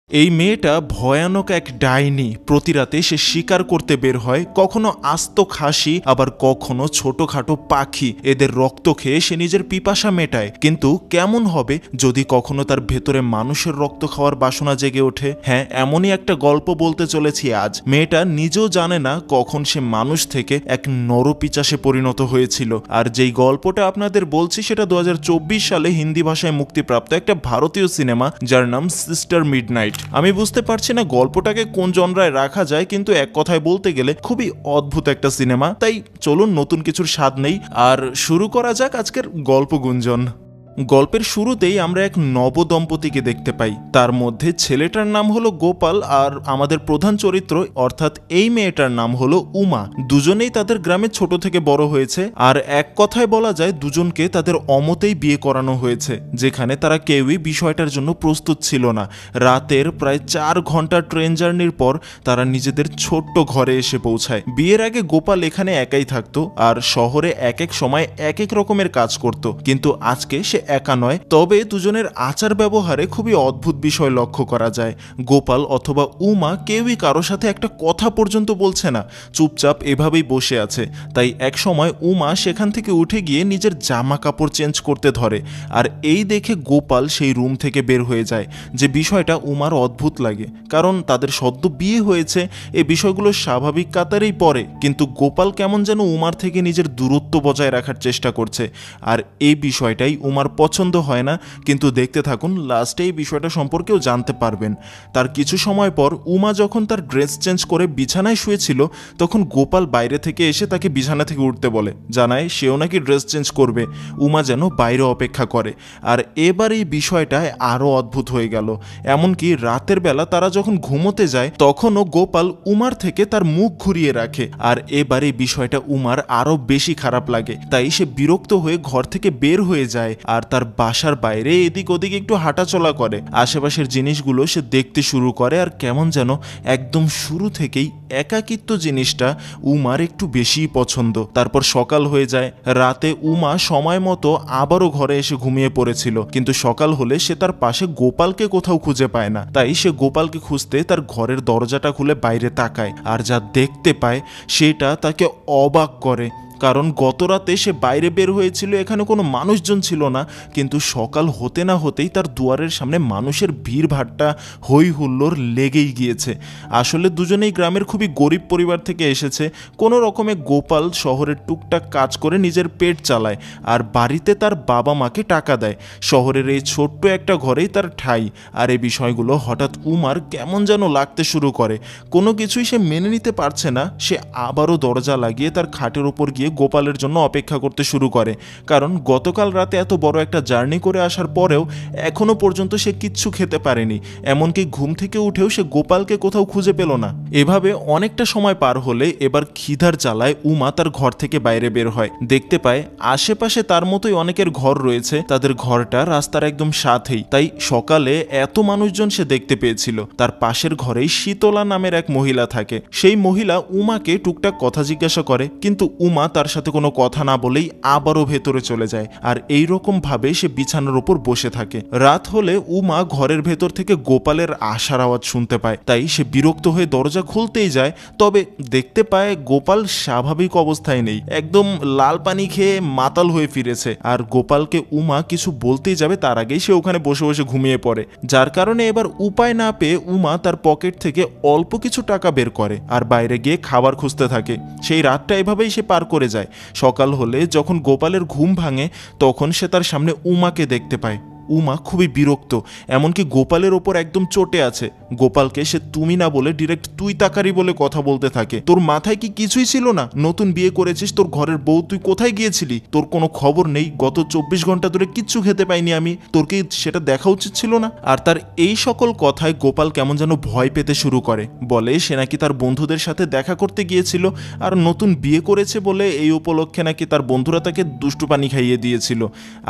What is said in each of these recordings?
এই মেয়েটা ভয়ানক এক ডাইনি। প্রতি রাতে সে শিকার করতে বের হয়, কখনো আস্ত খাসি আবার কখনো ছোটখাটো পাখি। এদের রক্ত খেয়ে সে নিজের পিপাসা মেটায়। কিন্তু কেমন হবে যদি কখনো তার ভেতরে মানুষের রক্ত খাওয়ার বাসনা জেগে ওঠে? হ্যাঁ, এমনই একটা গল্প বলতে চলেছি আজ। মেয়েটা নিজেও জানে না কখন সে মানুষ থেকে এক নরপিচাসে পরিণত হয়েছিল। আর যেই গল্পটা আপনাদের বলছি সেটা 2024 সালে হিন্দি ভাষায় মুক্তিপ্রাপ্ত একটা ভারতীয় সিনেমা, যার নাম সিস্টার মিডনাইট। আমি বুঝতে পারছি না গল্পটাকে কোন জনরায় রাখা যায়, কিন্তু এক কথায় বলতে গেলে খুবই অদ্ভুত একটা সিনেমা। তাই চলুন নতুন কিছুর স্বাদ নেই আর শুরু করা যাক আজকের গল্প গুঞ্জন। গল্পের শুরুতেই আমরা এক নবদম্পতিকে দেখতে পাই। তার মধ্যে ছেলেটার নাম হলো গোপাল আর আমাদের প্রধান চরিত্র অর্থাৎ এই মেয়েটার নাম হলো উমা। দুজনেই তাদের গ্রামে ছোট থেকে বড় হয়েছে, আর এক কথায় বলা যায় দুজনকে তাদের অমতেই বিয়ে করানো হয়েছে, যেখানে তারা কেউই বিষয়টার জন্য প্রস্তুত ছিল না। রাতের প্রায় 4 ঘন্টা ট্রেন জার্নির পর তারা নিজেদের ছোট্ট ঘরে এসে পৌঁছায়। বিয়ের আগে গোপাল এখানে একাই থাকতো আর শহরে এক এক সময় এক এক রকমের কাজ করত, কিন্তু আজকে সে একা নয়। তবে দুজনের আচার ব্যবহারে খুবই অদ্ভুত বিষয় লক্ষ্য করা যায়। গোপাল অথবা উমা কেউই কারো সাথে একটা কথা পর্যন্ত বলছে না, চুপচাপ এভাবেই বসে আছে। তাই এক সময় উমা সেখান থেকে উঠে গিয়ে নিজের জামা কাপড় চেঞ্জ করতে ধরে, আর এই দেখে গোপাল সেই রুম থেকে বের হয়ে যায়। যে বিষয়টা উমার অদ্ভুত লাগে, কারণ তাদের সদ্য বিয়ে হয়েছে, এই বিষয়গুলো স্বাভাবিক কাতারেই পড়ে। কিন্তু গোপাল কেমন যেন উমার থেকে নিজের দূরত্ব বজায় রাখার চেষ্টা করছে, আর এই বিষয়টাই উমার পছন্দ হয় না। কিন্তু দেখতে থাকুন, লাস্টে এই বিষয়টা সম্পর্কেও জানতে পারবেন। তার কিছু সময় পর উমা যখন তার ড্রেস চেঞ্জ করে বিছানায় শুয়েছিল, তখন গোপাল বাইরে থেকে এসে তাকে বিছানা থেকে উঠতে বলে, জানায় সেও নাকি ড্রেস চেঞ্জ করবে। উমা যেন বাইরে অপেক্ষা করে। আর এবার এই বিষয়টায় আরও অদ্ভুত হয়ে গেল। এমনকি রাতের বেলা তারা যখন ঘুমোতে যায়, তখনও গোপাল উমার থেকে তার মুখ ঘুরিয়ে রাখে। আর এবার এই বিষয়টা উমার আরও বেশি খারাপ লাগে। তাই সে বিরক্ত হয়ে ঘর থেকে বের হয়ে যায় আর তার বাসার বাইরে এদিক ওদিক একটু হাঁটাচলা করে। আশেপাশের জিনিসগুলো সে দেখতে শুরু করে, আর কেমন যেন একদম শুরু থেকেই একাকিত্ব জিনিসটা উমার একটু বেশিই পছন্দ। তারপর সকাল হয়ে যায়। রাতে উমা সময় মতো আবারও ঘরে এসে ঘুমিয়ে পড়েছিল, কিন্তু সকাল হলে সে তার পাশে গোপালকে কোথাও খুঁজে পায় না। তাই সে গোপালকে খুঁজতে তার ঘরের দরজাটা খুলে বাইরে তাকায়, আর যা দেখতে পায় সেটা তাকে অবাক করে। কারণ গত রাতে সে বাইরে বের হয়েছিল, এখানে কোনো মানুষজন ছিল না, কিন্তু সকাল হতে না হতেই তার দুয়ারের সামনে মানুষের ভিড়ভাট্টা হই হুল্লোড় লেগেই গিয়েছে। আসলে দুজনেই গ্রামের খুবই গরিব পরিবার থেকে এসেছে। কোনো রকমে গোপাল শহরের টুকটাক কাজ করে নিজের পেট চালায়, আর বাড়িতে তার বাবা মাকে টাকা দেয়। শহরের এই ছোট্ট একটা ঘরেই তার ঠাঁই। আর এই বিষয়গুলো হঠাৎ উমার কেমন যেন লাগতে শুরু করে। কোনো কিছুই সে মেনে নিতে পারছে না। সে আবারও দরজা লাগিয়ে তার খাটের উপর গিয়ে গোপালের জন্য অপেক্ষা করতে শুরু করে, কারণ গতকাল রাতে এত বড় একটা জার্নি করে আসার পরেও এখনো পর্যন্ত সে কিচ্ছু খেতে পারেনি। এমনকি ঘুম থেকে উঠেও সে গোপালকে কোথাও খুঁজে পেল না। এভাবে অনেকটা সময় পার হলে এবার খিদার জ্বালায় উমা তার ঘর থেকে বাইরে বের হয়। দেখতে পায় আশেপাশে তার মতোই অনেকের ঘর রয়েছে, তাদের ঘরটা রাস্তার একদম সাথেই। তাই সকালে এত মানুষজন সে দেখতে পেয়েছিল। তার পাশের ঘরেই শীতলা নামের এক মহিলা থাকে। সেই মহিলা উমাকে টুকটাক কথা জিজ্ঞাসা করে, কিন্তু উমা তার সাথে কোনো কথা না বলেই আবারও ভেতরে চলে যায়। আর এই রকম ভাবে সে বিছানার উপর বসে থাকে। রাত হলে উমা ঘরের ভেতর থেকে গোপালের আসার আওয়াজ শুনতে পায়। তাই সে বিরক্ত হয়ে দরজা খুলতেই যায়, তবে দেখতে পায় গোপাল স্বাভাবিক অবস্থায় নেই, একদম লাল পানি খেয়ে মাতাল হয়ে ফিরেছে। আর গোপালকে উমা কিছু বলতেই যাবে তার আগেই সে ওখানে বসে বসে ঘুমিয়ে পড়ে। যার কারণে এবার উপায় না পেয়ে উমা তার পকেট থেকে অল্প কিছু টাকা বের করে আর বাইরে গিয়ে খাবার খুঁজতে থাকে। সেই রাতটা এভাবেই সে পার করে যায়। সকাল হলে যখন গোপালের ঘুম ভাঙে, তখন সে তার সামনে উমাকে দেখতে পায়। উমা খুবই বিরক্ত, এমনকি গোপালের ওপর একদম চটে আছে। গোপালকে সে তুমি না বলে ডিরেক্ট তুই তাকারি বলে কথা বলতে থাকে। তোর মাথায় কি কিছুই ছিল না? নতুন বিয়ে করেছিস, তোর ঘরের বউ, তুই কোথায় গিয়েছিলি? তোর কোনো খবর নেই, গত 24 ঘন্টা ধরে কিচ্ছু খেতে পাইনি আমি, তোর কি সেটা দেখা উচিত ছিল না? আর তার এই সকল কথায় গোপাল কেমন যেন ভয় পেতে শুরু করে। বলে সে নাকি তার বন্ধুদের সাথে দেখা করতে গিয়েছিল, আর নতুন বিয়ে করেছে বলে এই উপলক্ষে নাকি তার বন্ধুরা তাকে দুষ্টু পানি খাইয়ে দিয়েছিল।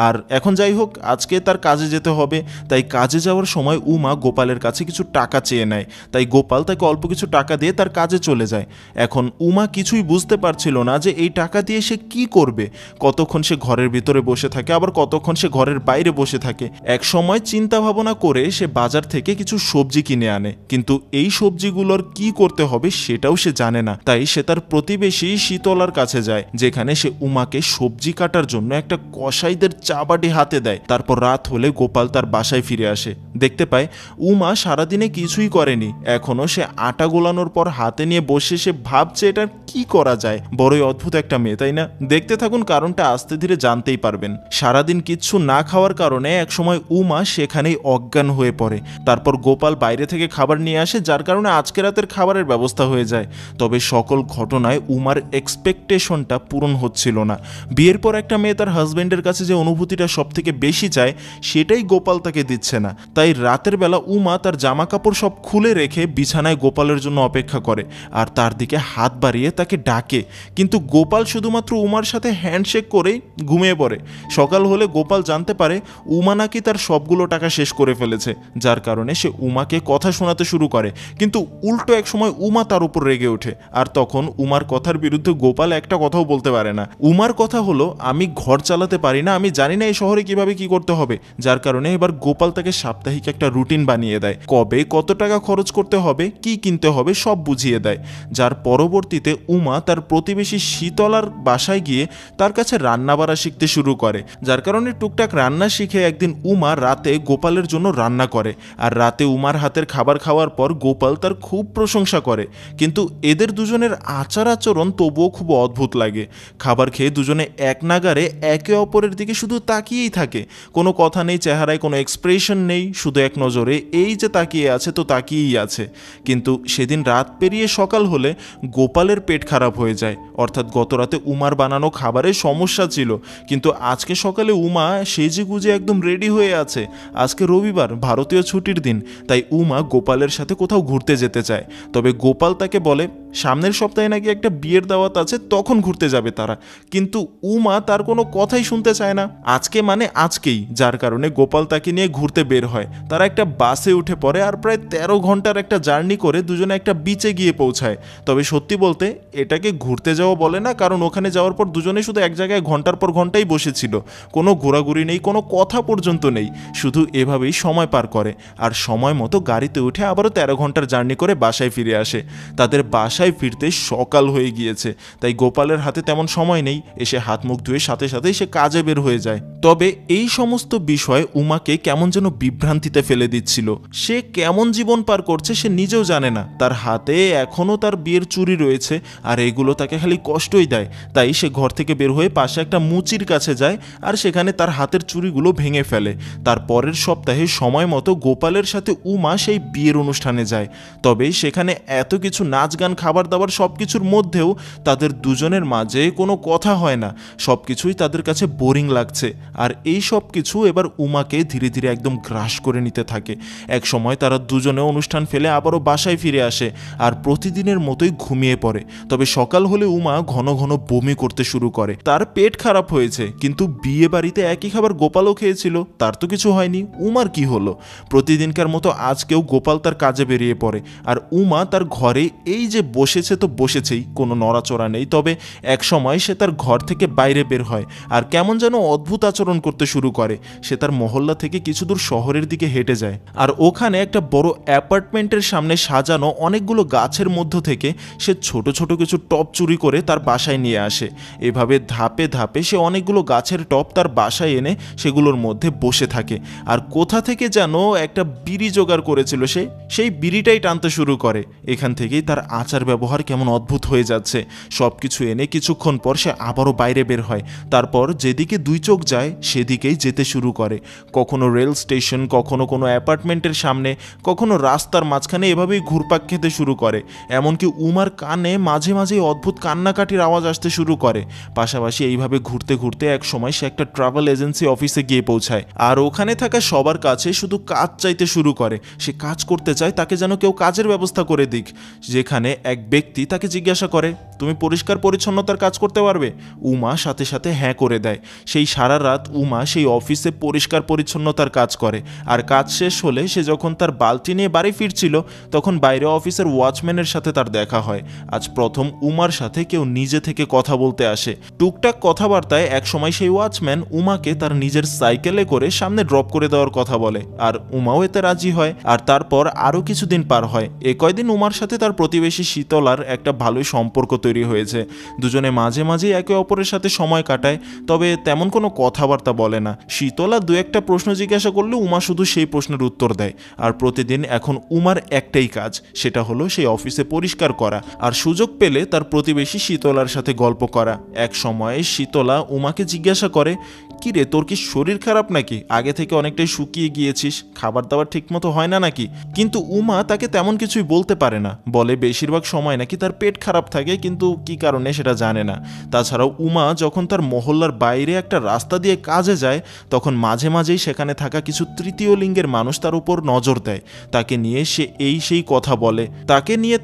আর এখন যাই হোক, আজকে তার কাজে যেতে হবে। তাই কাজে যাওয়ার সময় উমা গোপালের কাছে কিছু টাকা চেয়ে নেয়। তাই গোপাল তাকে অল্প কিছু টাকা দিয়ে তার কাজে চলে যায়। এখন উমা কিছুই বুঝতে পারছিল না যে এই টাকা দিয়ে সে কি করবে। কতক্ষণ সে ঘরের ভিতরে বসে থাকে, আবার কতক্ষণ সে ঘরের বাইরে বসে থাকে। এক সময় চিন্তা ভাবনা করে সে বাজার থেকে কিছু সবজি কিনে আনে, কিন্তু এই সবজিগুলোর কি করতে হবে সেটাও সে জানে না। তাই সে তার প্রতিবেশী শীতলার কাছে যায়, যেখানে সে উমাকে সবজি কাটার জন্য একটা কসাইদের চাবাটি হাতে দেয়। তারপর রাত হলে গোপাল তার বাসায় ফিরে আসে, দেখতে পায় উমা সারাদিনে কিছুই করেনি। এখনো সে আটা গোলানোর পর হাতে নিয়ে বসে সে ভাবছে এটা কি করা যায়। বড়ই অদ্ভুত একটা মেয়ে, তাই না? দেখতে থাকুন, কারণটা আস্তে ধীরে জানতেই পারবেন। সারাদিন কিচ্ছু না খাওয়ার কারণে একসময় উমা সেখানেই অজ্ঞান হয়ে পড়ে। তারপর গোপাল বাইরে থেকে খাবার নিয়ে আসে, যার কারণে আজকে রাতের খাবারের ব্যবস্থা হয়ে যায়। তবে সকল ঘটনায় উমার এক্সপেকটেশনটা পূরণ হচ্ছিল না। বিয়ের পর একটা মেয়ে তার হাজবেন্ডের কাছে যে অনুভূতিটা সব থেকে বেশি চায় সেটাই গোপাল তাকে দিচ্ছে না। তাই রাতের বেলা উমা তার জামা কাপড় সব খুলে রেখে বিছানায় গোপালের জন্য অপেক্ষা করে আর তার দিকে হাত বাড়িয়ে তাকে ডাকে, কিন্তু গোপাল শুধুমাত্র উমার সাথে হ্যান্ডশেক করেই ঘুমিয়ে পড়ে। সকাল হলে গোপাল জানতে পারে উমা নাকি তার সবগুলো টাকা শেষ করে ফেলেছে, যার কারণে সে উমাকে কথা শোনাতে শুরু করে। কিন্তু উল্টো এক সময় উমা তার উপর রেগে ওঠে, আর তখন উমার কথার বিরুদ্ধে গোপাল একটা কথাও বলতে পারে না। উমার কথা হলো, আমি ঘর চালাতে পারি না, আমি জানি না এই শহরে কিভাবে কি করতে হবে। যার কারণে এবার গোপাল তাকে সাপ্তাহিক একটা রুটিন বানিয়ে দেয়, কবে কত টাকা খরচ করতে হবে, কি কিনতে হবে সব বুঝিয়ে দেয়। যার পরবর্তীতে উমা তার প্রতিবেশী শীতলার বাসায় গিয়ে তার কাছে রান্না বাড়া শিখতে শুরু করে। যার কারণে টুকটাক রান্না শিখে একদিন উমা রাতে গোপালের জন্য রান্না করে, আর রাতে উমার হাতের খাবার খাওয়ার পর গোপাল তার খুব প্রশংসা করে। কিন্তু এদের দুজনের আচার আচরণ তবুও খুব অদ্ভুত লাগে। খাবার খেয়ে দুজনে এক নাগারে একে অপরের দিকে শুধু তাকিয়েই থাকে, কোনো কথা নেই, চেহারায় কোনো এক্সপ্রেশন নেই, শুধু এক নজরে এই যে তাকিয়ে আছে তো তাকিয়েই আছে। কিন্তু সেদিন রাত পেরিয়ে সকাল হলে গোপালের পেট খারাপ হয়ে যায়, অর্থাৎ গতরাতে উমার বানানো খাবারের সমস্যা ছিল। কিন্তু আজকে সকালে উমা সেজে গুজে একদম রেডি হয়ে আছে। আজকে রবিবার, ভারতীয় ছুটির দিন, তাই উমা গোপালের সাথে কোথাও ঘুরতে যেতে চায়। তবে গোপাল তাকে বলে সামনের সপ্তাহে নাকি একটা বিয়ের দাওয়াত আছে, তখন ঘুরতে যাবে তারা। কিন্তু উমা তার কোনো কথাই শুনতে চায় না, আজকে মানে আজকেই। যার কারণে গোপাল তাকে নিয়ে ঘুরতে বের হয়। তারা একটা বাসে উঠে পড়ে আর প্রায় 13 ঘন্টার একটা জার্নি করে দুজনে একটা বিচে গিয়ে পৌঁছায়। তবে সত্যি বলতে এটাকে ঘুরতে যাওয়া বলে না, কারণ ওখানে যাওয়ার পর দুজনে শুধু এক জায়গায় ঘন্টার পর ঘন্টাই বসেছিল, কোনো ঘোরাঘুরি নেই, কোনো কথা পর্যন্ত নেই, শুধু এভাবেই সময় পার করে। আর সময় মতো গাড়িতে উঠে আবারও 13 ঘন্টার জার্নি করে বাসায় ফিরে আসে। তাদের বাসায় ফিরতে সকাল হয়ে গিয়েছে, তাই গোপালের হাতে তেমন সময় নেই। এসে হাত মুখ ধুয়ে সাথে সাথেই সে কাজে বের হয়ে যায়। তবে এই সমস্ত বিষয় উমাকে কেমন যেন বিভ্রান্তিতে ফেলে দিচ্ছিল। সে কেমন জীবন পার করছে সে নিজেও জানে না। তার হাতে এখনও তার বিয়ের চুড়ি রয়েছে, আর এগুলো তাকে খালি কষ্টই দেয়। তাই সে ঘর থেকে বের হয়ে পাশে একটা মুচির কাছে যায় আর সেখানে তার হাতের চুড়িগুলো ভেঙে ফেলে। তার পরের সপ্তাহে সময় মতো গোপালের সাথে উমা সেই বিয়ের অনুষ্ঠানে যায়। তবে সেখানে এত কিছু নাচ গান খাবার দাবার সব কিছুর মধ্যেও তাদের দুজনের মাঝে কোনো কথা হয় না। সব কিছুই তাদের কাছে বোরিং লাগছে। আর এই সব কিছু এবার উমাকে ধীরে ধীরে একদম গ্রাস করে নিতে থাকে। এক সময় তারা দুজনে অনুষ্ঠান ফেলে আবারও বাসায় ফিরে আসে আর প্রতিদিনের মতোই ঘুমিয়ে পড়ে। তবে সকাল হলে উমা ঘন ঘন বমি করতে শুরু করে। তার পেট খারাপ হয়েছে, কিন্তু বিয়ে বাড়িতে একই খাবার গোপালও খেয়েছিল, তার তো কিছু হয়নি। উমার কি হলো? প্রতিদিনকার মতো আজকেও গোপাল তার কাজে বেরিয়ে পড়ে, আর উমা তার ঘরে এই যে বসেছে তো বসেছেই, কোনো নড়াচড়া নেই। তবে এক সময় সে তার ঘর থেকে বাইরে বের হয় আর কেমন যেন অদ্ভুত আচরণ করতে শুরু করে। সে তার মহল্লা থেকে কিছু দূর শহরের দিকে হেঁটে যায়, আর ওখানে একটা বড় অ্যাপার্টমেন্টের সামনে সাজানো অনেকগুলো গাছের মধ্য থেকে সে ছোট ছোট কিছু টব চুরি করে তার বাসায় নিয়ে আসে। এভাবে ধাপে ধাপে সে অনেকগুলো গাছের টব তার বাসায় এনে সেগুলোর মধ্যে বসে থাকে। আর কোথা থেকে যেন একটা বিড়ি জোগাড় করেছিল সে, সেই বিড়িটাই টানতে শুরু করে। এখান থেকেই তার আচার ব্যবহার কেমন অদ্ভুত হয়ে যাচ্ছে। সব কিছু এনে কিছুক্ষণ পর সে আবারও বাইরে বের হয়। তারপর যেদিকে দুই চোখ যায় সেদিকেই যেতে শুরু করে। কখনো রেল স্টেশন, কখনো কোনো অ্যাপার্টমেন্টের সামনে, কখনো রাস্তার মাঝখানে, এভাবেই ঘুরপাক খেতে শুরু করে। এমনকি উমার কানে মাঝে মাঝে অদ্ভুত কান্নাকাটির আওয়াজ আসতে শুরু করে। পাশাপাশি এইভাবে ঘুরতে ঘুরতে এক সময় সে একটা ট্রাভেল এজেন্সি অফিসে গিয়ে পৌঁছায়। আর ওখানে থাকা সবার কাছে শুধু কাজ চাইতে শুরু করে। সে কাজ করতে চায়, তাকে যেন কেউ কাজের ব্যবস্থা করে দিক। যেখানে এক এক ব্যক্তি তাকে জিজ্ঞাসা করে, তুমি পরিষ্কার পরিচ্ছন্নতার কাজ করতে পারবে? উমা সাথে সাথে হ্যাঁ করে দেয়। সেই সারা রাত উমা সেই অফিসে পরিষ্কার পরিচ্ছন্নতার কাজ করে। আর কাজ শেষ হলে সে যখন তার বালতি নিয়ে বাড়ি ফিরছিল, তখন বাইরে অফিসের ওয়াচম্যানের সাথে তার দেখা হয়। আজ প্রথম উমার সাথে কেউ নিজে থেকে কথা বলতে আসে। টুকটাক কথাবার্তায় একসময় সেই ওয়াচম্যান উমাকে তার নিজের সাইকেলে করে সামনে ড্রপ করে দেওয়ার কথা বলে, আর উমাও এতে রাজি হয়। আর তারপর আরও কিছুদিন পার হয়। এ কয়দিন উমার সাথে তার প্রতিবেশী শীতলার একটা ভালোই সম্পর্ক তৈরি হয়েছে। দুজনে মাঝে মাঝেই একে অপরের সাথে সময় কাটায়, তবে তেমন কোনো কথাবার্তা বলে না। শীতলা দু একটা প্রশ্ন জিজ্ঞাসা করলে উমা শুধু সেই প্রশ্নের উত্তর দেয়। আর প্রতিদিন এখন উমার একটাই কাজ, সেটা হলো সেই অফিসে পরিষ্কার করা, আর সুযোগ পেলে তার প্রতিবেশী শীতলার সাথে গল্প করা। এক সময়ে শীতলা উমাকে জিজ্ঞাসা করে, কি রে, তোর কি শরীর খারাপ নাকি? আগে থেকে অনেকটাই শুকিয়ে গিয়েছিস, খাবার দাবার ঠিকমতো হয় না নাকি? কিন্তু উমা তাকে তেমন কিছুই বলতে পারে না, বলে বেশিরভাগ সময় নাকি তার পেট খারাপ থাকে, কিন্তু কি কারণে সেটা জানে না। তাছাড়াও উমা যখন তার মহল্লার বাইরে একটা রাস্তা দিয়ে কাজে যায়, তখন মাঝে মাঝেই সেখানে থাকা কিছু তৃতীয় লিঙ্গের মানুষ তার উপর নজর দেয়। তাকে নিয়ে সে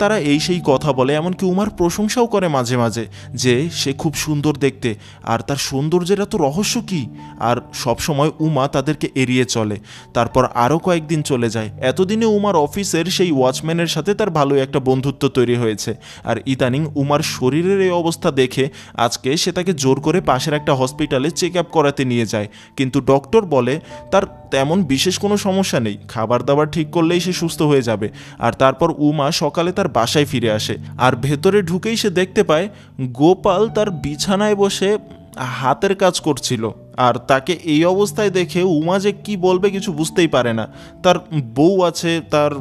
তারা এই সেই কথা বলে, এমনকি উমার প্রশংসাও করে মাঝে মাঝে, যে সে খুব সুন্দর দেখতে, আর তার সৌন্দর্যের এত রহস্য কি। আর সবসময় উমা তাদেরকে এড়িয়ে চলে। তারপর আরও কয়েকদিন চলে যায়। এতদিনে উমার অফিসের সেই ওয়াচম্যানের সাথে তার ভালোই একটা বন্ধুত্ব তৈরি হয়েছে। আর ইদানিং উমার শরীরের এই অবস্থা দেখে আজকে সে তাকে জোর করে পাশের একটা হসপিটালে চেক আপ করাতে নিয়ে যায়, কিন্তু ডক্টর বলে তার তেমন বিশেষ কোনো সমস্যা নেই, খাবার দাবার ঠিক করলেই সে সুস্থ হয়ে যাবে। আর তারপর উমা সকালে তার বাসায় ফিরে আসে, আর ভেতরে ঢুকেই সে দেখতে পায় গোপাল তার বিছানায় বসে হাতের কাজ করছিল। আর তাকে এই অবস্থায় দেখে উমা যে কি বলবে কিছু বুঝতেই পারে না। তার বউ আছে, তার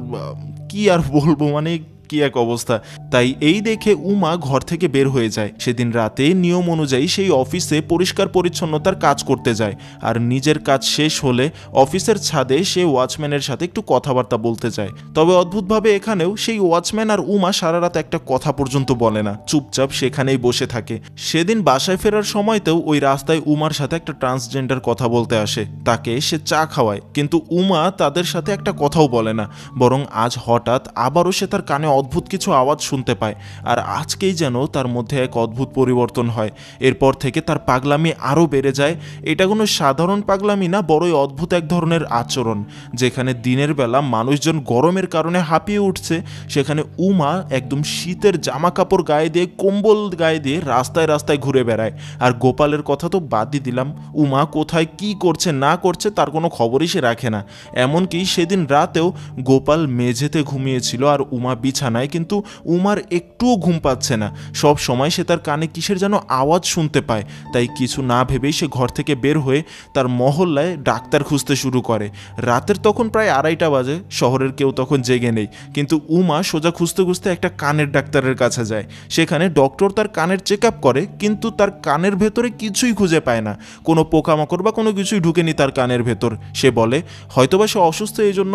কি আর বলবো, মানে কি এক অবস্থা। তাই এই দেখে উমা ঘর থেকে বের হয়ে যায়। সেদিন রাতে নিয়ম অনুযায়ী সেই অফিসে পরিষ্কার পরিচ্ছন্নতার কাজ করতে যায়, আর নিজের কাজ শেষ হলে অফিসের ছাদে সে ওয়াচম্যানের সাথে একটু কথাবার্তা বলতে যায়। তবে অদ্ভুতভাবে এখানেও সেই ওয়াচম্যান আর উমা সারা রাত একটা কথা পর্যন্ত বলে না, চুপচাপ সেখানেই বসে থাকে। সেদিন বাসায় ফেরার সময়তেও ওই রাস্তায় উমার সাথে একটা ট্রান্সজেন্ডার কথা বলতে আসে, তাকে সে চা খাওয়ায়, কিন্তু উমা তাদের সাথে একটা কথাও বলে না। বরং আজ হঠাৎ আবারও সে তার কানে অদ্ভুত কিছু আওয়াজ শুনতে পায়, আর আজকেই যেন তার মধ্যে এক অদ্ভুত পরিবর্তন হয়। এরপর থেকে তার পাগলামি আরও বেড়ে যায়। এটা কোনো সাধারণ পাগলামি না, বড়ই অদ্ভুত এক ধরনের আচরণ। যেখানে দিনের বেলা মানুষজন গরমের কারণে হাঁপিয়ে উঠছে, সেখানে উমা একদম শীতের জামা কাপড় গায়ে দিয়ে, কম্বল গায়ে দিয়ে রাস্তায় রাস্তায় ঘুরে বেড়ায়। আর গোপালের কথা তো বাদই দিলাম, উমা কোথায় কি করছে না করছে তার কোনো খবরই সে রাখে না। এমনকি সেদিন রাতেও গোপাল মেঝেতে ঘুমিয়েছিল আর উমা বিছানায়, কিন্তু উমার একটুও ঘুম পাচ্ছে না। সব সময় সে তার কানে কিসের যেন আওয়াজ শুনতে পায়। তাই কিছু না ভেবেই সে ঘর থেকে বের হয়ে তার মহল্লায় ডাক্তার খুঁজতে শুরু করে। রাতের তখন প্রায় 2:30 বাজে, শহরের কেউ তখন জেগে নেই, কিন্তু উমা সোজা খুঁজতে খুঁজতে একটা কানের ডাক্তারের কাছে যায়। সেখানে ডক্টর তার কানের চেক আপ করে, কিন্তু তার কানের ভেতরে কিছুই খুঁজে পায় না, কোনো পোকামাকড় বা কোনো কিছুই ঢুকেনি তার কানের ভেতর। সে বলে হয়তোবা সে অসুস্থ, এই জন্য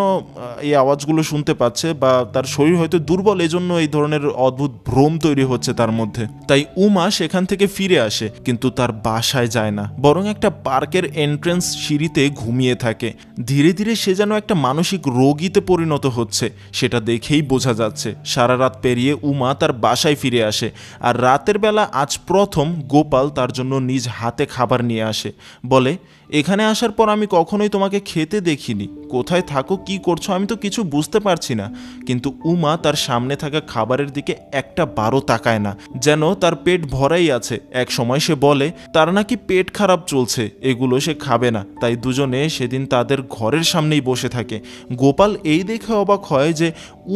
এই আওয়াজগুলো শুনতে পাচ্ছে, বা তার শরীর হয়তো দুর্বল, এজন্য এই ধরনের অদ্ভুত ভ্রম তৈরি হচ্ছে তার মধ্যে। তাই উমা সেখান থেকে ফিরে আসে, কিন্তু তার বাসায় যায় না, বরং একটা পার্কের এন্ট্রেন্স সিঁড়িতে ঘুমিয়ে থাকে। ধীরে ধীরে সে যেন একটা মানসিক রোগীতে পরিণত হচ্ছে, সেটা দেখেই বোঝা যাচ্ছে। সারা রাত পেরিয়ে উমা তার বাসায় ফিরে আসে, আর রাতের বেলা আজ প্রথম গোপাল তার জন্য নিজ হাতে খাবার নিয়ে আসে। বলে, এখানে আসার পর আমি কখনোই তোমাকে খেতে দেখিনি, কোথায় থাকো কি করছো আমি তো কিছু বুঝতে পারছি না। কিন্তু উমা তার সামনে থাকা খাবারের দিকে একটা বারও তাকায় না, যেন তার পেট ভরাই আছে। এক সময় সে বলে তার নাকি পেট খারাপ চলছে, এগুলো সে খাবে না। তাই দুজনে সেদিন তাদের ঘরের সামনেই বসে থাকে। গোপাল এই দেখে অবাক হয় যে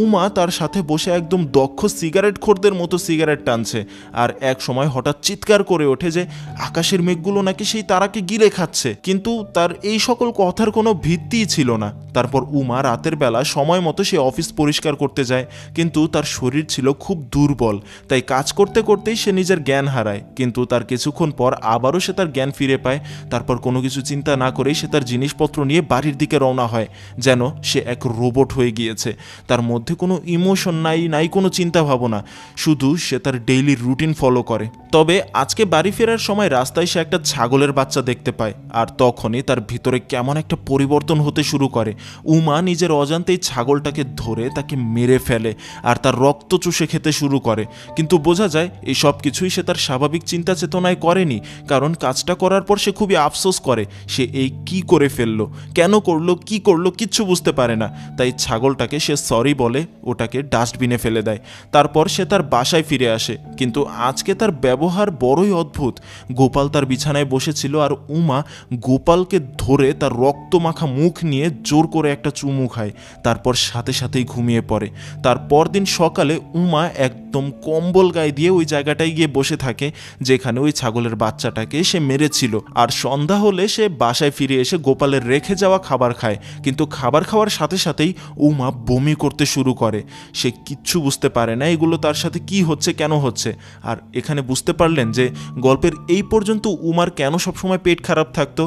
উমা তার সাথে বসে একদম দক্ষ সিগারেট খোরদের মতো সিগারেট টানছে। আর এক সময় হঠাৎ চিৎকার করে ওঠে যে আকাশের মেঘগুলো নাকি সেই তারাকে গিলে খাচ্ছে, কিন্তু তার এই সকল কথার কোনো ভিত্তিই ছিল না। তারপর উমা রাতের বেলা সময় মতো সে অফিস পরিষ্কার করতে যায়, কিন্তু তার শরীর ছিল খুব দুর্বল। তাই কাজ করতে করতেই সে নিজের জ্ঞান হারায়, কিন্তু তার কিছুক্ষণ পর আবারও সে তার জ্ঞান ফিরে পায়। তারপর কোনো কিছু চিন্তা না করেই সে তার জিনিসপত্র নিয়ে বাড়ির দিকে রওনা হয়, যেন সে এক রোবট হয়ে গিয়েছে। তার মধ্যে কোনো ইমোশন নাই কোনো চিন্তা ভাবনা, শুধু সে তার ডেইলি রুটিন ফলো করে। তবে আজকে বাড়ি ফেরার সময় রাস্তায় সে একটা ছাগলের বাচ্চা দেখতে পায়, আর তখনই তার ভিতরে কেমন একটা পরিবর্তন হতে শুরু করে। উমা নিজের অজান্তেই ছাগলটাকে ধরে তাকে মেরে ফেলে আর তার রক্ত চুষে খেতে শুরু করে। কিন্তু বোঝা যায় এই সব কিছুই সে তার স্বাভাবিক চিন্তা চেতনায় করেনি, কারণ কাজটা করার পর সে খুবই আফসোস করে সে এই কি করে ফেললো, কেন করলো, কি করলো কিচ্ছু বুঝতে পারে না। তাই ছাগলটাকে সে সরি বলে ওটাকে ডাস্টবিনে ফেলে দেয়। তারপর সে তার বাসায় ফিরে আসে, কিন্তু আজকে তার ব্যবহার বড়ই অদ্ভুত। গোপাল তার বিছানায় বসেছিল আর উমা গোপালকে ধরে তার রক্তমাখা মুখ নিয়ে জোর করে একটা চুমু খায়, তারপর সাথে সাথেই ঘুমিয়ে পড়ে। তার পরদিন সকালে উমা একদম কম্বল গায়ে দিয়ে ওই জায়গাটায় গিয়ে বসে থাকে যেখানে ওই ছাগলের বাচ্চাটাকে সে মেরেছিল। আর সন্ধ্যা হলে সে বাসায় ফিরে এসে গোপালের রেখে যাওয়া খাবার খায়, কিন্তু খাবার খাওয়ার সাথে সাথেই উমা বমি করতে শুরু করে। সে কিচ্ছু বুঝতে পারে না এগুলো তার সাথে কি হচ্ছে, কেন হচ্ছে। আর এখানে বুঝতে পারলেন যে গল্পের এই পর্যন্ত উমার কেন সবসময় পেট খারাপ থাকতো।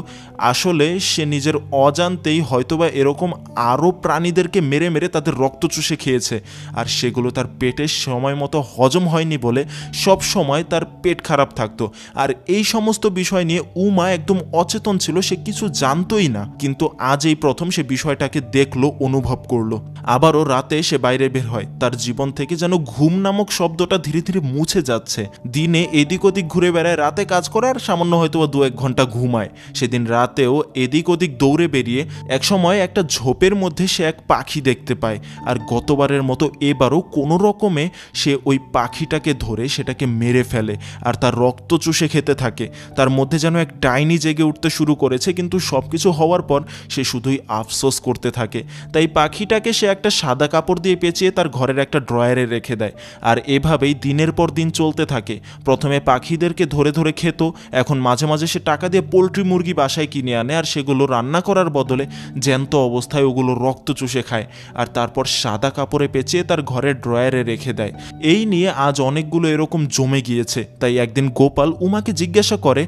আসলে সে নিজের অজান্তেই হয়তোবা এরকম আরও প্রাণীদেরকে মেরে মেরে তাদের রক্ত চুষে খেয়েছে, আর সেগুলো তার পেটে সময় মতো হজম হয়নি বলে সব সময় তার পেট খারাপ থাকতো। আর এই সমস্ত বিষয় নিয়ে উমা একদম অচেতন ছিল, সে কিছু জানতোই না। কিন্তু আজ এই প্রথম সে বিষয়টাকে দেখলো, অনুভব করলো। আবারও রাতে সে বাইরে বের হয়, তার জীবন থেকে যেন ঘুম নামক শব্দটা ধীরে ধীরে মুছে যাচ্ছে। দিনে এদিক ওদিক ঘুরে বেড়ায়, রাতে কাজ করে আর সামান্য হয়তো 2-1 ঘন্টা ঘুমায়। সেদিন রাতেও এদিক ওদিক দৌড়ে বেরিয়ে একসময় একটা ঝোপের মধ্যে সে এক পাখি দেখতে পায়। আর গতবারের মতো এবারও কোনো রকমে সে ওই পাখিটাকে ধরে সেটাকে মেরে ফেলে আর তার রক্ত চুষে খেতে থাকে। তার মধ্যে যেন এক ডাইনি জেগে উঠতে শুরু করেছে, কিন্তু সব কিছু হওয়ার পর সে শুধুই আফসোস করতে থাকে। তাই পাখিটাকে সে একটা সাদা কাপড় দিয়ে পেঁচিয়ে তার ঘরের একটা ড্রয়ারে রেখে দেয়। আর এভাবেই দিনের পর দিন চলতে থাকে। প্রথমে পাখিদেরকে ধরে ধরে খেত, এখন মাঝে মাঝে সে টাকা দিয়ে পোলট্রি মুরগি বাসায় কিনে আনে আর সেগুলো রান্না করার বদলে জ্যান্ত অবস্থায় ওগুলো রক্ত চুষে খায়, আর তারপর সাদা কাপড়ে পেঁচিয়ে তার ঘরের ড্রয়ারে রেখে দেয়। এই নিয়ে আজ অনেকগুলো এরকম জমে গিয়েছে। তাই একদিন গোপাল উমাকে জিজ্ঞাসা করে,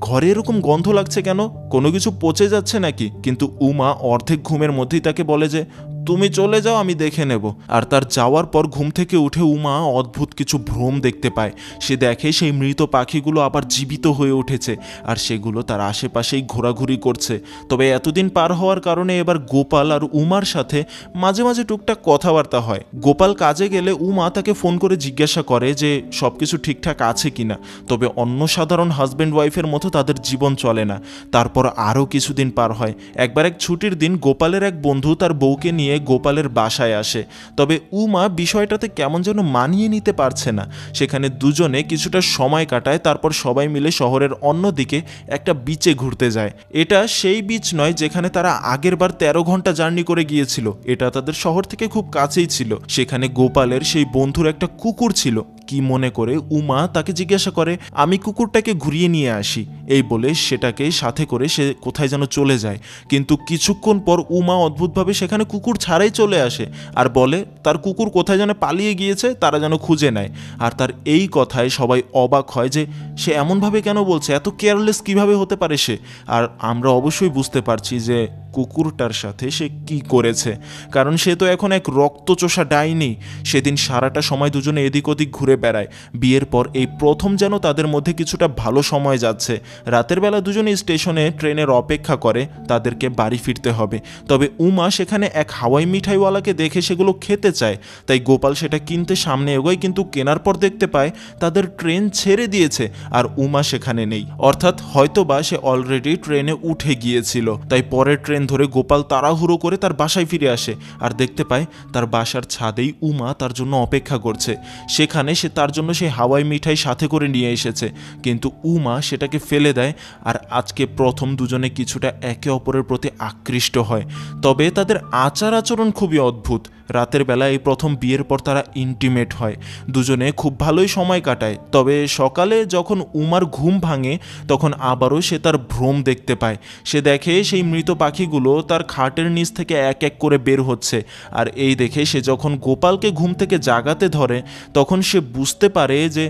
ঘরে এরকম গন্ধ লাগছে কেন, কোনো কিছু পচে যাচ্ছে নাকি? কিন্তু উমা অর্ধেক ঘুমের মধ্যেই তাকে বলে যে তুমি চলে যাও, আমি দেখে নেব। আর তার যাওয়ার পর ঘুম থেকে উঠে উমা অদ্ভুত কিছু ভ্রম দেখতে পায়। সে দেখে সেই মৃত পাখিগুলো আবার জীবিত হয়ে উঠেছে আর সেগুলো তার আশেপাশেই ঘোরাঘুরি করছে। তবে এতদিন পার হওয়ার কারণে এবার গোপাল আর উমার সাথে মাঝে মাঝে টুকটাক কথাবার্তা হয়। গোপাল কাজে গেলে উমা তাকে ফোন করে জিজ্ঞাসা করে যে সবকিছু ঠিকঠাক আছে কিনা। তবে অন্য সাধারণ হাজব্যান্ড ওয়াইফের মতো তাদের জীবন চলে না। তারপর আরও কিছুদিন পার হয়। একবার এক ছুটির দিন গোপালের এক বন্ধু তার বউকে নিয়ে গোপালের বাসায় আসে। তবে উমা বিষয়টাতে কেমন যেন মানিয়ে নিতে পারছে না। সেখানে দুজনে কিছুটা সময় কাটায়, তারপর সবাই মিলে শহরের অন্যদিকে একটা বিচে ঘুরতে যায়। এটা সেই বিচ নয় যেখানে তারা আগের বার 13 ঘন্টা জার্নি করে গিয়েছিল, এটা তাদের শহর থেকে খুব কাছেই ছিল। সেখানে গোপালের সেই বন্ধুর একটা কুকুর ছিল। কি মনে করে উমা তাকে জিজ্ঞাসা করে, আমি কুকুরটাকে ঘুরিয়ে নিয়ে আসি। এই বলে সেটাকে সাথে করে সে কোথায় যেন চলে যায়। কিন্তু কিছুক্ষণ পর উমা অদ্ভুতভাবে সেখানে কুকুর ছাড়াই চলে আসে আর বলে তার কুকুর কোথায় যেন পালিয়ে গিয়েছে, তারা যেন খুঁজে নেয়। আর তার এই কথায় সবাই অবাক হয় যে সে এমনভাবে কেন বলছে, এত কেয়ারলেস কিভাবে হতে পারে সে। আর আমরা অবশ্যই বুঝতে পারছি যে কুকুরটার সাথে সে কি করেছে, কারণ সে তো এখন এক রক্তচোষা ডাইনি। সেদিন সারাটা সময় দুজনে এদিক ওদিক ঘুরে বেড়ায়। বিয়ের পর এই প্রথম যেন তাদের মধ্যে কিছুটা ভালো সময় যাচ্ছে। রাতের বেলা দুজনে স্টেশনে ট্রেনের অপেক্ষা করে, তাদেরকে বাড়ি ফিরতে হবে। তবে উমা সেখানে এক হাওয়াই মিঠাইওয়ালাকে দেখে সেগুলো খেতে চায়, তাই গোপাল সেটা কিনতে সামনে এগোয়, কিন্তু কেনার পর দেখতে পায় তাদের ট্রেন ছেড়ে দিয়েছে আর উমা সেখানে নেই। অর্থাৎ হয়তোবা সে অলরেডি ট্রেনে উঠে গিয়েছিল। তাই পরের ট্রেন ধরে গোপাল তাড়াহুড়ো করে তার বাসায় ফিরে আসে আর দেখতে পায় তার বাসার ছাদেই উমা তার জন্য অপেক্ষা করছে। সেখানে সে তার জন্য সেই হাওয়াই মিঠাই সাথে করে নিয়ে এসেছে, কিন্তু উমা সেটাকে ফেলে দেয়। আর আজকে প্রথম দুজনে কিছুটা একে অপরের প্রতি আকৃষ্ট হয়। তবে তাদের আচার আচরণ খুবই অদ্ভুত। রাতের বেলা এই প্রথম বিয়ের পর তারা ইন্টিমেট হয়, দুজনে খুব ভালোই সময় কাটায়। তবে সকালে যখন উমার ঘুম ভাঙে তখন আবারও সে তার ভ্রম দেখতে পায়। সে দেখে সেই মৃত পাখিগুলো তার খাটের নিচ থেকে এক এক করে বের হচ্ছে। আর এই দেখে সে যখন গোপালকে ঘুম থেকে জাগাতে ধরে তখন সে বুঝতে পারে যে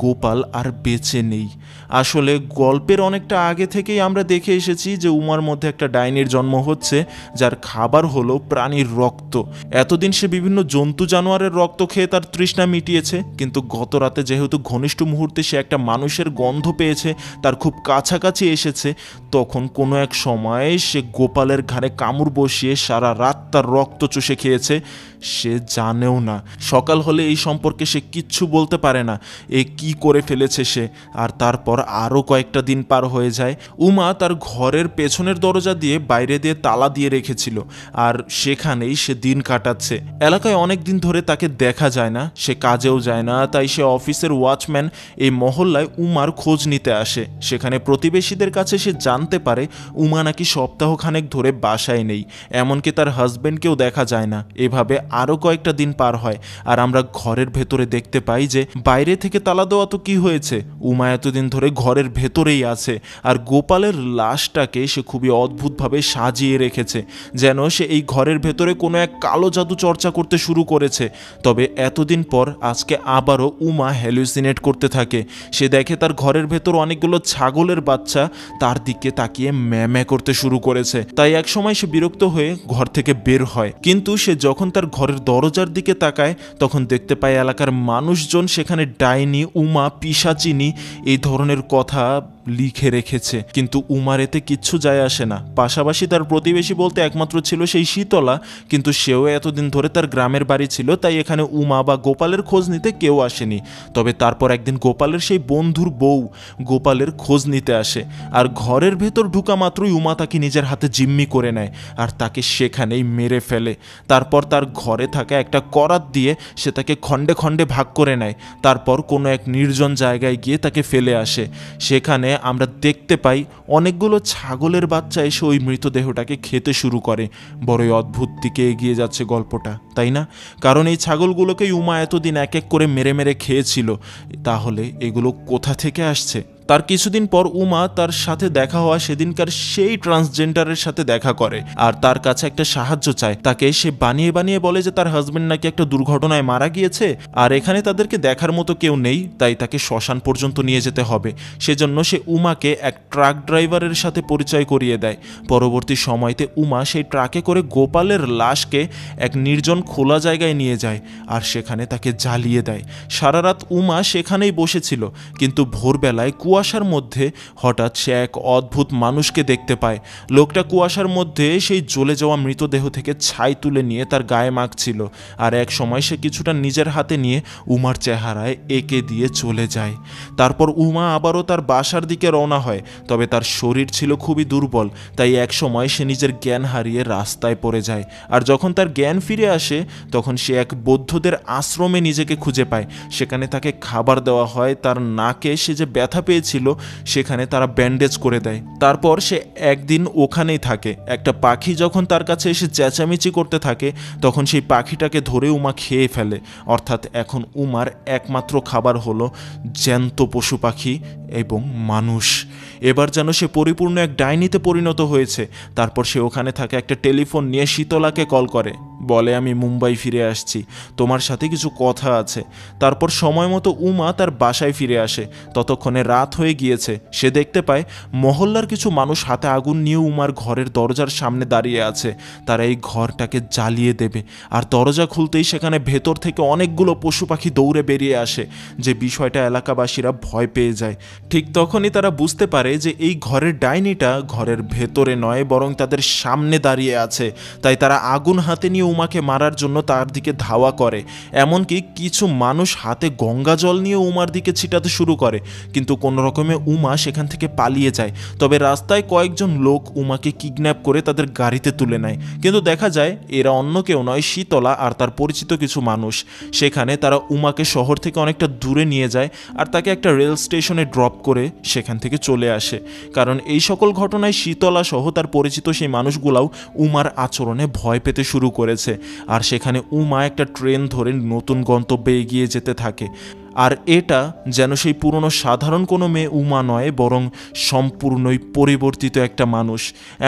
গোপাল আর বেঁচে নেই। আসলে গল্পের অনেকটা আগে থেকেই আমরা দেখে এসেছি যে উমার মধ্যে একটা ডাইনির জন্ম হচ্ছে, যার খাবার হলো প্রাণীর রক্ত। এতদিন এতদিন সে বিভিন্ন জন্তু জানোয়ারের রক্ত খেয়ে তার তৃষ্ণা মিটিয়েছে, কিন্তু গত রাতে যেহেতু ঘনিষ্ঠ মুহূর্তে সে একটা মানুষের গন্ধ পেয়েছে, তার খুব কাছাকাছি এসেছে, তখন কোনো এক সময়ে সে গোপালের ঘাড়ে কামড় বসিয়ে সারা রাত তার রক্ত চুষে খেয়েছে। সে জানেও না, সকাল হলে এই সম্পর্কে সে কিচ্ছু বলতে পারে না এ কি করে ফেলেছে সে। আর তারপর আরও কয়েকটা দিন পার হয়ে যায়। উমা তার ঘরের পেছনের দরজা দিয়ে বাইরে দিয়ে তালা দিয়ে রেখেছিল, আর সেখানেই সে দিন কাটাচ্ছে। এলাকায় অনেক দিন ধরে তাকে দেখা যায় না, সে কাজেও যায় না, তাই সে অফিসের ওয়াচম্যান এই মহল্লায় উমার খোঁজ নিতে আসে। সেখানে প্রতিবেশীদের কাছে সে জানতে পারে উমা নাকি সপ্তাহখানেক ধরে বাসায় নেই, এমনকি তার হাজব্যান্ডকেও দেখা যায় না। এভাবে আরও কয়েকটা দিন পার হয়, আর আমরা ঘরের ভেতরে দেখতে পাই যে বাইরে থেকে তালা দেওয়া তো কি হয়েছে, উমা এতদিন ধরে ঘরের ভেতরেই আছে। আর গোপালের লাশটাকে সে খুবই অদ্ভুতভাবে সাজিয়ে রেখেছে, যেন সে এই ঘরের ভেতরে কোনো এক কালো জাদু চর্চা করতে শুরু করেছে। তবে এতদিন পর আজকে আবারও উমা হ্যালুসিনেট করতে থাকে। সে দেখে তার ঘরের ভেতর অনেকগুলো ছাগলের বাচ্চা তার দিকে তাকিয়ে ম্যামে করতে শুরু করেছে। তাই এক সময় সে বিরক্ত হয়ে ঘর থেকে বের হয়, কিন্তু সে যখন তার ঘরের দরজার দিকে তাকায় তখন দেখতে পায় এলাকার মানুষজন সেখানে ডাইনি, উমা, পিশাচিনী এই ধরনের কথা লিখে রেখেছে। কিন্তু উমার এতে কিচ্ছু যায় আসে না। পাশাপাশি তার প্রতিবেশী বলতে একমাত্র ছিল সেই শীতলা, কিন্তু সেও এতদিন ধরে তার গ্রামের বাড়ি ছিল, তাই এখানে উমা বা গোপালের খোঁজ নিতে কেউ আসেনি। তবে তারপর একদিন গোপালের সেই বন্ধুর বউ গোপালের খোঁজ নিতে আসে, আর ঘরের ভেতর ঢুকা মাত্রই উমা তাকে নিজের হাতে জিম্মি করে নেয় আর তাকে সেখানেই মেরে ফেলে। তারপর তার ঘরে থাকা একটা করাত দিয়ে সে তাকে খণ্ডে খণ্ডে ভাগ করে নেয়। তারপর কোনো এক নির্জন জায়গায় গিয়ে তাকে ফেলে আসে। সেখানে আমরা দেখতে পাই অনেকগুলো ছাগলের বাচ্চা এসে ওই মৃতদেহটাকে খেতে শুরু করে। বড়ই অদ্ভুত দিকে এগিয়ে যাচ্ছে গল্পটা, তাই না? কারণ এই ছাগলগুলোকেই উমা এতদিন এক এক করে মেরে মেরে খেয়েছিল। তাহলে এগুলো কোথা থেকে আসছে? তার কিছুদিন পর উমা তার সাথে দেখা হওয়া সেদিনকার সেই ট্রান্সজেন্ডারের সাথে দেখা করে, আর তার কাছে একটা সাহায্য চায়। তাকে সে বানিয়ে বানিয়ে বলে যে তার হাজবেন্ড নাকি একটা দুর্ঘটনায় মারা গিয়েছে, আর এখানে তাদেরকে দেখার মতো কেউ নেই, তাই তাকে শ্মশান পর্যন্ত নিয়ে যেতে হবে। সেজন্য সে উমাকে এক ট্রাক ড্রাইভারের সাথে পরিচয় করিয়ে দেয়। পরবর্তী সময়তে উমা সেই ট্রাকে করে গোপালের লাশকে এক নির্জন খোলা জায়গায় নিয়ে যায়, আর সেখানে তাকে জ্বালিয়ে দেয়। সারা রাত উমা সেখানেই বসেছিল, কিন্তু ভোরবেলায় কুয়াশার মধ্যে হঠাৎ সে এক অদ্ভুত মানুষকে দেখতে পায়। লোকটা কুয়াশার মধ্যে সেই জ্বলে যাওয়া মৃতদেহ থেকে ছাই তুলে নিয়ে তার গায়ে মাখছিল, আর এক সময় সে কিছুটা নিজের হাতে নিয়ে উমার চেহারায় এঁকে দিয়ে চলে যায়। তারপর উমা আবারও তার বাসার দিকে রওনা হয়, তবে তার শরীর ছিল খুবই দুর্বল, তাই এক সময় সে নিজের জ্ঞান হারিয়ে রাস্তায় পড়ে যায়। আর যখন তার জ্ঞান ফিরে আসে তখন সে এক বৌদ্ধদের আশ্রমে নিজেকে খুঁজে পায়। সেখানে তাকে খাবার দেওয়া হয়, তার নাকে সে যে ব্যথা পেয়েছিল সেখানে তারা ব্যান্ডেজ করে দেয়। তারপর সে একদিন ওখানেই থাকে। একটা পাখি যখন তার কাছে এসে চেঁচামেচি করতে থাকে তখন সেই পাখিটাকে ধরে উমা খেয়ে ফেলে। অর্থাৎ এখন উমার একমাত্র খাবার হলো জ্যান্ত পশু পাখি এবং মানুষ। এবার যেন সে পরিপূর্ণ এক ডাইনিতে পরিণত হয়েছে। তারপর সে ওখানে থাকা একটা টেলিফোন নিয়ে শীতলাকে কল করে, বলে আমি মুম্বাই ফিরে আসছি, তোমার সাথে কিছু কথা আছে। তারপর সময় মতো উমা তার বাসায় ফিরে আসে। ততক্ষণে রাত হয়ে গিয়েছে। সে দেখতে পায় মহল্লার কিছু মানুষ হাতে আগুন নিয়ে উমার ঘরের দরজার সামনে দাঁড়িয়ে আছে। তারা এই ঘরটাকে জ্বালিয়ে দেবে, আর দরজা খুলতেই সেখানে ভেতর থেকে অনেকগুলো পশু পাখি দৌড়ে বেরিয়ে আসে। যে বিষয়টা এলাকাবাসীরা ভয় পেয়ে যায়। ঠিক তখনই তারা বুঝতে পারে যে এই ঘরের ডাইনিটা ঘরের ভেতরে নয় বরং তাদের সামনে দাঁড়িয়ে আছে। তাই তারা আগুন হাতে নিয়ে উমাকে মারার জন্য তার দিকে ধাওয়া করে। এমনকি কিছু মানুষ হাতে গঙ্গা জল নিয়ে উমার দিকে ছিটাতে শুরু করে, কিন্তু কোনো রকমে উমা সেখান থেকে পালিয়ে যায়। তবে রাস্তায় কয়েকজন লোক উমাকে কিডন্যাপ করে তাদের গাড়িতে তুলে নেয়। কিন্তু দেখা যায় এরা অন্য কেউ নয়, শীতলা আর তার পরিচিত কিছু মানুষ। সেখানে তারা উমাকে শহর থেকে অনেকটা দূরে নিয়ে যায় আর তাকে একটা রেল স্টেশনে ড্রপ করে সেখান থেকে চলে আসে। কারণ এই সকল ঘটনায় শীতলা সহ তার পরিচিত সেই মানুষগুলাও উমার আচরণে ভয় পেতে শুরু করেছে। আর সেখানে উমা একটা ট্রেন ধরে নতুন গন্তব্যে এগিয়ে যেতে থাকে। আর এটা যেন সেই পুরনো সাধারণ কোনো মেয়ে উমা নয়, বরং সম্পূর্ণই পরিবর্তিত একটা মানুষ।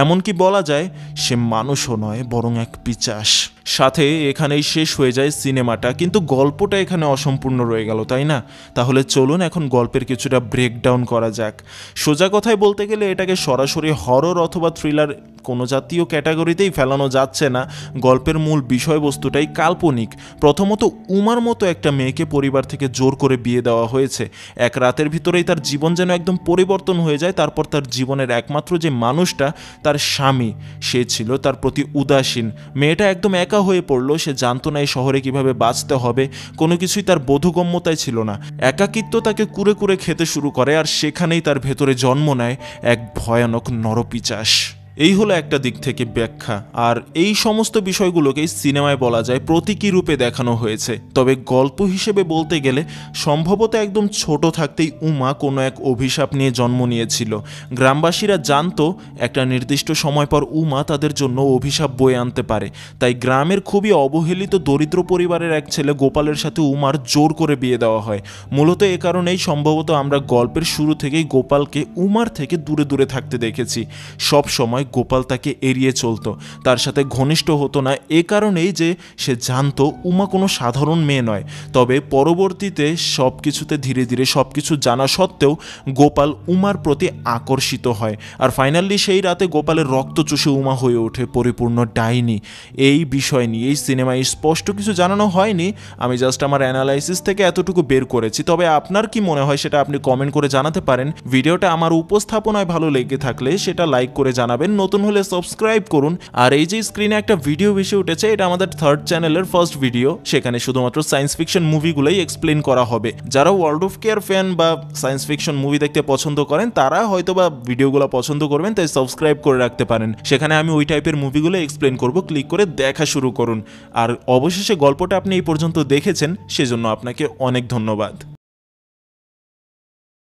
এমনকি বলা যায় সে মানুষও নয়, বরং এক পিশাচ। সাথে এখানেই শেষ হয়ে যায় সিনেমাটা, কিন্তু গল্পটা এখানে অসম্পূর্ণ রয়ে গেল, তাই না? তাহলে চলুন এখন গল্পের কিছুটা ব্রেকডাউন করা যাক। সোজা কথায় বলতে গেলে এটাকে সরাসরি হরর অথবা থ্রিলার কোনো জাতীয় ক্যাটাগরিতেই ফেলানো যাচ্ছে না। গল্পের মূল বিষয়বস্তুটাই কাল্পনিক। প্রথমত, উমার মতো একটা মেয়েকে পরিবার থেকে জোর করে বিয়ে দেওয়া হয়েছে। এক রাতের ভিতরেই তার জীবন যেন একদম পরিবর্তন হয়ে যায়। তারপর তার জীবনের একমাত্র যে মানুষটা, তার স্বামী, সে ছিল তার প্রতি উদাসীন। মেয়েটা একদম একা হয়ে পড়লো। সে জানতো না এই শহরে কিভাবে বাঁচতে হবে, কোনো কিছুই তার বোধগম্যতায় ছিল না। একাকিত্ব তাকে কুরে কুরে খেতে শুরু করে, আর সেখানেই তার ভেতরে জন্ম নেয় এক ভয়ানক নরপিশাচ। এই হলো একটা দিক থেকে ব্যাখ্যা। আর এই সমস্ত বিষয়গুলোকেই সিনেমায় বলা যায় প্রতীকী রূপে দেখানো হয়েছে। তবে গল্প হিসেবে বলতে গেলে সম্ভবত একদম ছোট থাকতেই উমা কোনো এক অভিশাপ নিয়ে জন্ম নিয়েছিল। গ্রামবাসীরা জানতো একটা নির্দিষ্ট সময় পর উমা তাদের জন্য অভিশাপ বয়ে আনতে পারে। তাই গ্রামের খুবই অবহেলিত দরিদ্র পরিবারের এক ছেলে গোপালের সাথে উমার জোর করে বিয়ে দেওয়া হয়। মূলত এ কারণেই সম্ভবত আমরা গল্পের শুরু থেকেই গোপালকে উমার থেকে দূরে দূরে থাকতে দেখেছি। সব সময় গোপাল তাকে এড়িয়ে চলতো, তার সাথে ঘনিষ্ঠ হতো না। এ কারণেই যে সে জানতো উমা কোনো সাধারণ মেয়ে নয়। তবে পরবর্তীতে সব কিছুতে ধীরে ধীরে সব কিছু জানা সত্ত্বেও গোপাল উমার প্রতি আকর্ষিত হয়। আর ফাইনালি সেই রাতে গোপালের রক্ত চুষে উমা হয়ে ওঠে পরিপূর্ণ ডাইনি। এই বিষয় নিয়ে এই সিনেমায় স্পষ্ট কিছু জানানো হয়নি। আমি জাস্ট আমার অ্যানালাইসিস থেকে এতটুকু বের করেছি। তবে আপনার কি মনে হয় সেটা আপনি কমেন্ট করে জানাতে পারেন। ভিডিওটা আমার উপস্থাপনায় ভালো লেগে থাকলে সেটা লাইক করে জানাবেন। নতুন হলে সাবস্ক্রাইব করুন। আর এই যে স্ক্রিনে একটা ভিডিও ভেসে উঠেছে, এটা আমাদের 3rd চ্যানেলের ফার্স্ট ভিডিও। সেখানে শুধুমাত্র সায়েন্স ফিকশন মুভিগুলোই এক্সপ্লেন করা হবে। যারা ওয়ার্ল্ড অফ কেয়ার ফ্যান বা সায়েন্স ফিকশন মুভি দেখতে পছন্দ করেন তারা হয়তো বা ভিডিওগুলো পছন্দ করবেন, তাই সাবস্ক্রাইব করে রাখতে পারেন। সেখানে আমি ওই টাইপের মুভিগুলো এক্সপ্লেন করব। ক্লিক করে দেখা শুরু করুন। আর অবশেষে গল্পটা আপনি এই পর্যন্ত দেখেছেন, সেজন্য আপনাকে অনেক ধন্যবাদ।